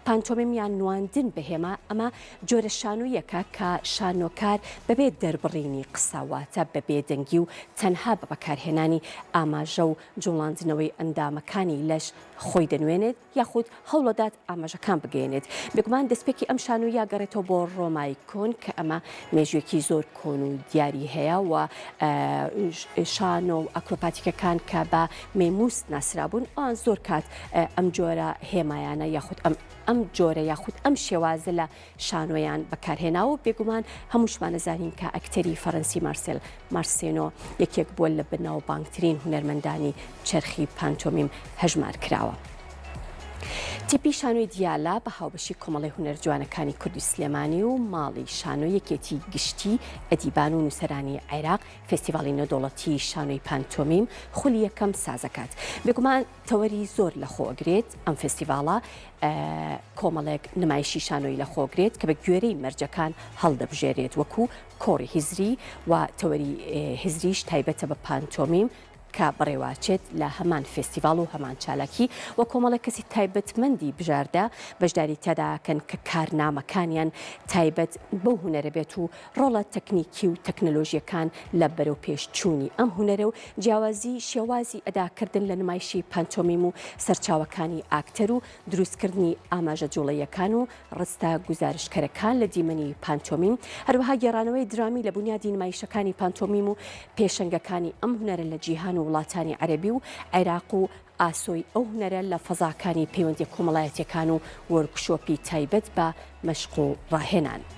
پانتۆمیم یان نواندن بەهێمە ئەمە جۆرە شانۆیەکە کە شانۆکار بەبێ دەربڕینی قسەواتە بەبێ دەنگی و تەنها بە بەکارهێنانی ئاماژە و جوڵاندنەوەی ئەندامەکانی لەش خۆی دەنوێنێت یاخود هەوڵەدات ئاماژەکان بگەێنێت. بێگومان دەستپێکی ئەم شانۆیە گەڕێتەوە بۆ ڕۆمای کۆن کە ئەمە مێژوێکی زۆر کۆن و دیاری هەیە و شانۆ و ئەکرۆپاتیکەکان کە بە مێمووس ناسرابوون ئەوان زۆر کات ئەم جۆرە هێمایانە یاخود ئەم جۆرە یاخود ئەم شێوازە لە شانۆیان بەکارهێناوە. بێگومان هەمووشمان نەزانین کە ئەکتەری فەڕەنسی مارسێل مارسێنۆ یەکێک بووە لە بناوبانگترین هونەرمەندانی چەرخی پانتۆمیم هەژمار کراوە. تیپی شانۆی دیالە بە هاوبەشی کۆمەڵی هونەرجوانەکانی کوردی سلێمانی و ماڵی شانۆ یەکێتی گشتی ئەدیبان و نووسەرانی عێراق فێستیڤاڵی نێودەوڵەتی شانۆی پانتۆمیم خولی یەکەم سازەکات. بێگومان تەوەری زۆر لەخۆگرێت ئەم فێستیڤاڵە کۆمەڵێک نمایشی شانۆی لەخۆگرێت کە بە گوێرەی مەرجەکان هەڵدەبژێرێت وەکو کۆڕی هیزری و تەوەری هیزریش تایبەتە بە پانتۆمیم کە بڕێواچێت لە هەمان فێستیڤاڵ و هەمان چالاکی و کۆمەڵە کەسی تایبەتمەندی بژاردە بەشداری تێداکەن کە کارنامەکانیان تایبەت بەو هونەرە بێت و ڕۆڵە تەکنیکی و تەکنەلۆژیەکان لە بەرەو پێشچوونی ئەم هونەرە و جیاوازی شێوازی ئەداکردن لە نمایشی پانتۆمیم و سەرچاوەکانی ئاکتەر و دروستکردنی ئاماژە جوڵەیەکان و ڕستە گزارشکەرەکان لە دیمەنی پانتۆمیم هەروەها گێڕانەوەی درامی لە بنیادی نمایشەکانی پانتۆمیم و پێشەنگەکانی ئەم هونەرە لە جیهان و وڵاتانی عەرەبی و عێراق و ئاسۆی ئەو هونەرە لە فەزاکانی پەیوەندی کۆمەڵایەتیەکان و وەرکشۆپی تایبەت بە مەشق و ڕاهێنان.